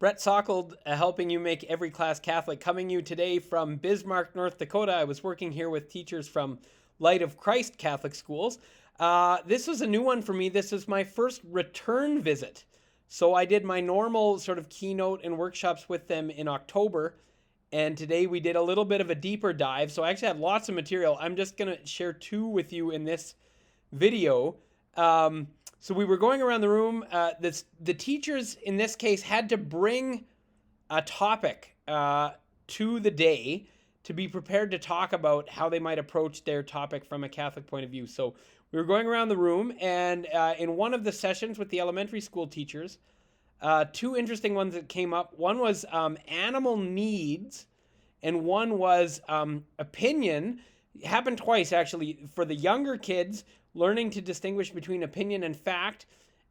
Brett Sockold, helping you make every class Catholic, coming you today from Bismarck, North Dakota. I was working here with teachers from Light of Christ Catholic schools. This was a new one for me. This was my first return visit. So I did my normal sort of keynote and workshops with them in October. And today we did a little bit of a deeper dive. So I actually have lots of material. I'm just going to share two with you in this video. So we were going around the room. The teachers in this case had to bring a topic to the day to be prepared to talk about how they might approach their topic from a Catholic point of view. So we were going around the room, and in one of the sessions with the elementary school teachers, two interesting ones that came up. One was animal needs, and one was opinion. It happened twice, actually, for the younger kids, learning to distinguish between opinion and fact,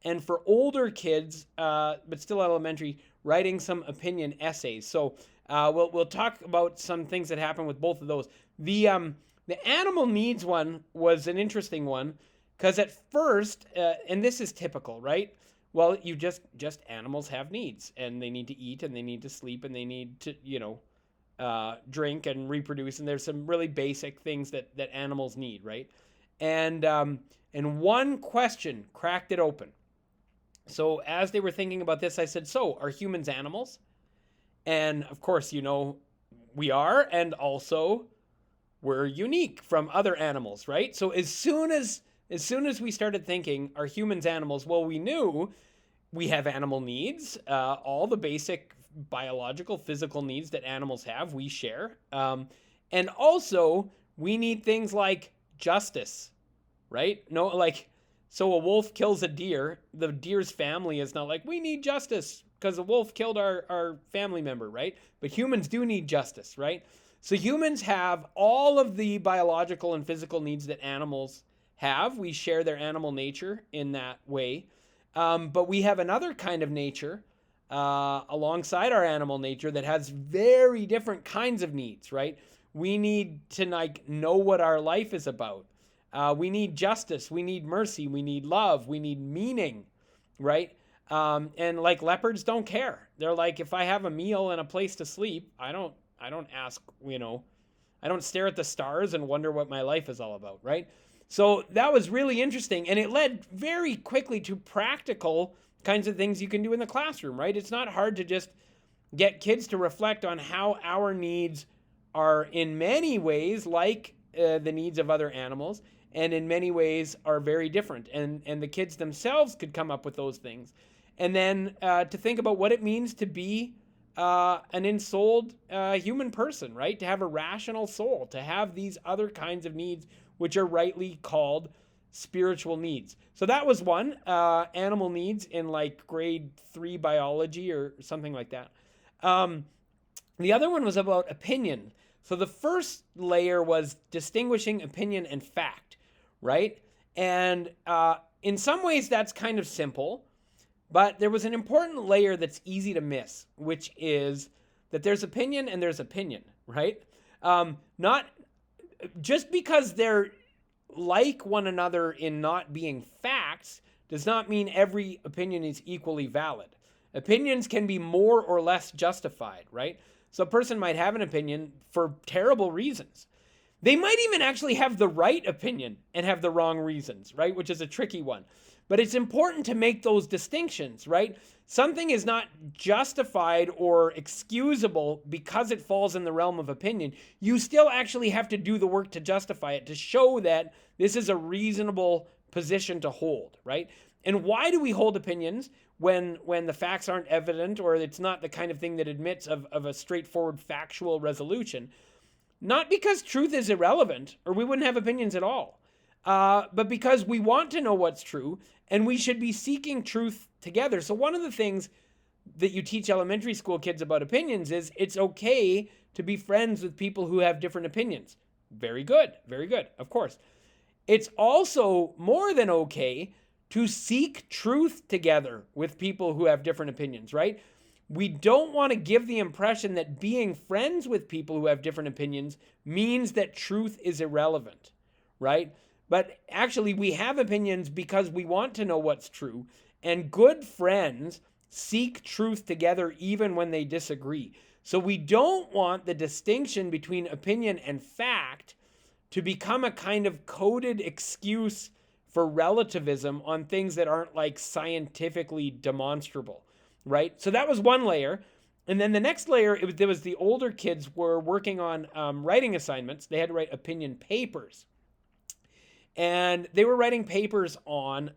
and for older kids, but still elementary, writing some opinion essays. So we'll talk about some things that happen with both of those. The animal needs one was an interesting one, because at first, and this is typical, right? Well, you just animals have needs, and they need to eat, and they need to sleep, and they need to, drink and reproduce, and there's some really basic things that animals need, right? And one question cracked it open. So as they were thinking about this, I said, so are humans animals? And of course, we are, and also we're unique from other animals, right? So as soon as we started thinking, are humans animals? Well, we knew we have animal needs, all the basic biological, physical needs that animals have, we share. And also, we need things like justice, right? So a wolf kills a deer, the deer's family is not like, we need justice because a wolf killed our family member, right? But humans do need justice, right? So humans have all of the biological and physical needs that animals have. We share their animal nature in that way. But we have another kind of nature alongside our animal nature that has very different kinds of needs, right? We need to know what our life is about. We need justice. We need mercy. We need love. We need meaning, right? And leopards don't care. They're like, if I have a meal and a place to sleep, I don't ask, I don't stare at the stars and wonder what my life is all about, right? So that was really interesting, and it led very quickly to practical kinds of things you can do in the classroom, right? It's not hard to just get kids to reflect on how our needs are in many ways like the needs of other animals, and in many ways are very different. And the kids themselves could come up with those things. And then to think about what it means to be an ensouled human person, right? To have a rational soul, to have these other kinds of needs, which are rightly called spiritual needs. So that was one, animal needs in grade 3 biology or something like that. The other one was about opinion. So the first layer was distinguishing opinion and fact, right? And in some ways that's kind of simple, but there was an important layer that's easy to miss, which is that there's opinion and there's opinion, right? Not just because they're like one another in not being facts does not mean every opinion is equally valid. Opinions can be more or less justified, right? So a person might have an opinion for terrible reasons. They might even actually have the right opinion and have the wrong reasons, right? Which is a tricky one. But it's important to make those distinctions, right? Something is not justified or excusable because it falls in the realm of opinion. You still actually have to do the work to justify it, to show that this is a reasonable position to hold, right? And why do we hold opinions when the facts aren't evident, or it's not the kind of thing that admits of a straightforward factual resolution? Not because truth is irrelevant, or we wouldn't have opinions at all, but because we want to know what's true, and we should be seeking truth together. So one of the things that you teach elementary school kids about opinions is it's okay to be friends with people who have different opinions. Very good, of course. It's also more than okay to seek truth together with people who have different opinions, right? We don't want to give the impression that being friends with people who have different opinions means that truth is irrelevant, right? But actually, we have opinions because we want to know what's true. And good friends seek truth together even when they disagree. So we don't want the distinction between opinion and fact to become a kind of coded excuse for relativism on things that aren't like scientifically demonstrable, right? So that was one layer. And then the next layer, there was the older kids were working on writing assignments. They had to write opinion papers. And they were writing papers on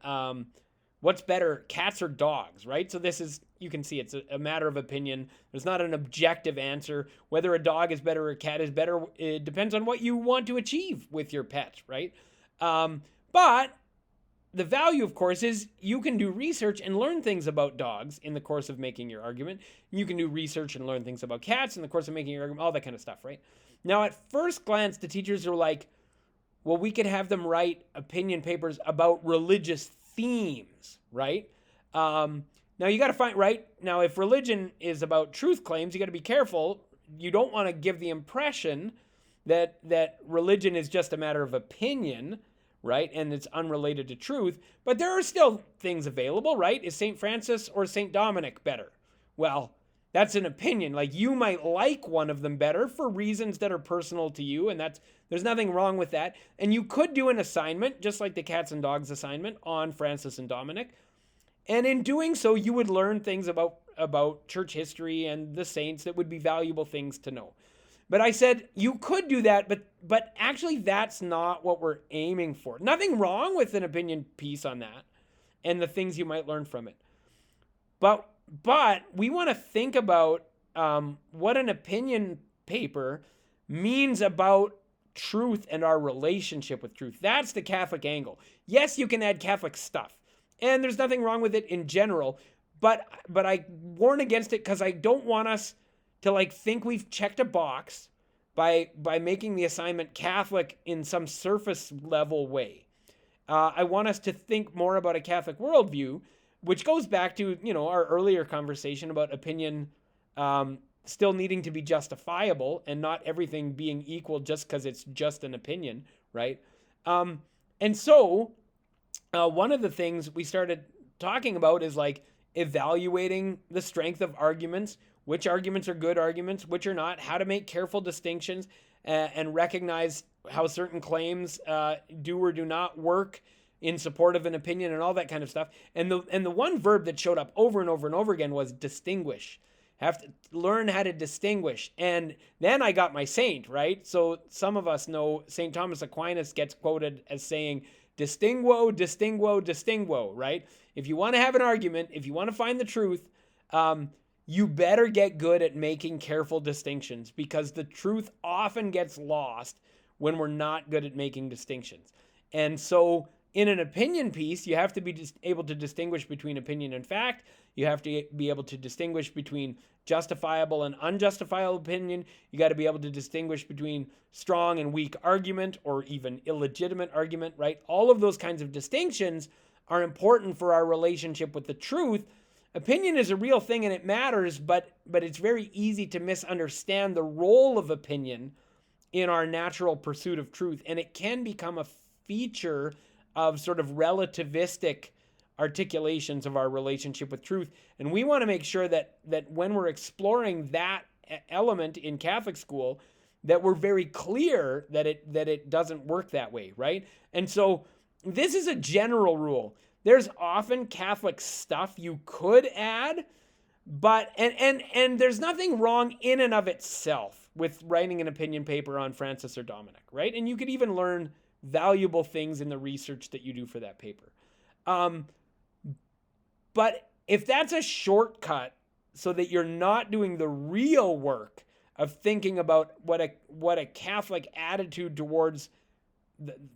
what's better, cats or dogs, right? So this is, you can see it's a matter of opinion. There's not an objective answer. Whether a dog is better or a cat is better, it depends on what you want to achieve with your pet, right? But the value, of course, is you can do research and learn things about dogs in the course of making your argument. You can do research and learn things about cats in the course of making your argument, all that kind of stuff, right? Now, at first glance, the teachers are like, well, we could have them write opinion papers about religious themes, right? Now, you got to find, right? Now, if religion is about truth claims, you got to be careful. You don't want to give the impression that religion is just a matter of opinion, right? And it's unrelated to truth. But there are still things available, right? Is St. Francis or St. Dominic better? Well, that's an opinion. Like, you might like one of them better for reasons that are personal to you, and there's nothing wrong with that. And you could do an assignment, just like the cats and dogs assignment, on Francis and Dominic. And in doing so, you would learn things about church history and the saints that would be valuable things to know. But I said you could do that, but actually that's not what we're aiming for. Nothing wrong with an opinion piece on that and the things you might learn from it. But we want to think about what an opinion paper means about truth and our relationship with truth. That's the Catholic angle. Yes, you can add Catholic stuff, and there's nothing wrong with it in general, but I warn against it because I don't want us to like think we've checked a box by making the assignment Catholic in some surface level way. I want us to think more about a Catholic worldview, which goes back to, our earlier conversation about opinion still needing to be justifiable and not everything being equal just because it's just an opinion, right? And so one of the things we started talking about is like evaluating the strength of arguments, which arguments are good arguments, which are not, how to make careful distinctions and recognize how certain claims do or do not work in support of an opinion and all that kind of stuff. And the one verb that showed up over and over and over again was distinguish. Have to learn how to distinguish. And then I got my saint, right? So some of us know St. Thomas Aquinas gets quoted as saying, distinguo, distinguo, distinguo, right? If you want to have an argument, if you want to find the truth, you better get good at making careful distinctions, because the truth often gets lost when we're not good at making distinctions. And so in an opinion piece, you have to be able to distinguish between opinion and fact. You have to be able to distinguish between justifiable and unjustifiable opinion. You got to be able to distinguish between strong and weak argument, or even illegitimate argument, right? All of those kinds of distinctions are important for our relationship with the truth. Opinion is a real thing and it matters, but it's very easy to misunderstand the role of opinion in our natural pursuit of truth. And it can become a feature of sort of relativistic articulations of our relationship with truth. And we want to make sure that when we're exploring that element in Catholic school, that we're very clear that it doesn't work that way, right? And so this is a general rule. There's often Catholic stuff you could add, but and there's nothing wrong in and of itself with writing an opinion paper on Francis or Dominic, right? And you could even learn valuable things in the research that you do for that paper. But if that's a shortcut so that you're not doing the real work of thinking about what a Catholic attitude towards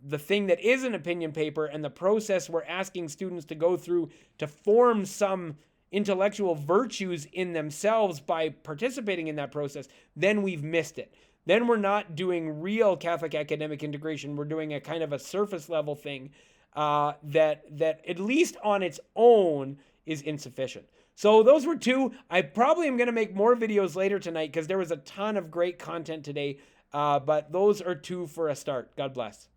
the thing that is an opinion paper and the process we're asking students to go through to form some intellectual virtues in themselves by participating in that process, then we've missed it. Then we're not doing real Catholic academic integration. We're doing a kind of a surface level thing that at least on its own is insufficient. So those were two. I probably am going to make more videos later tonight because there was a ton of great content today. But those are two for a start. God bless.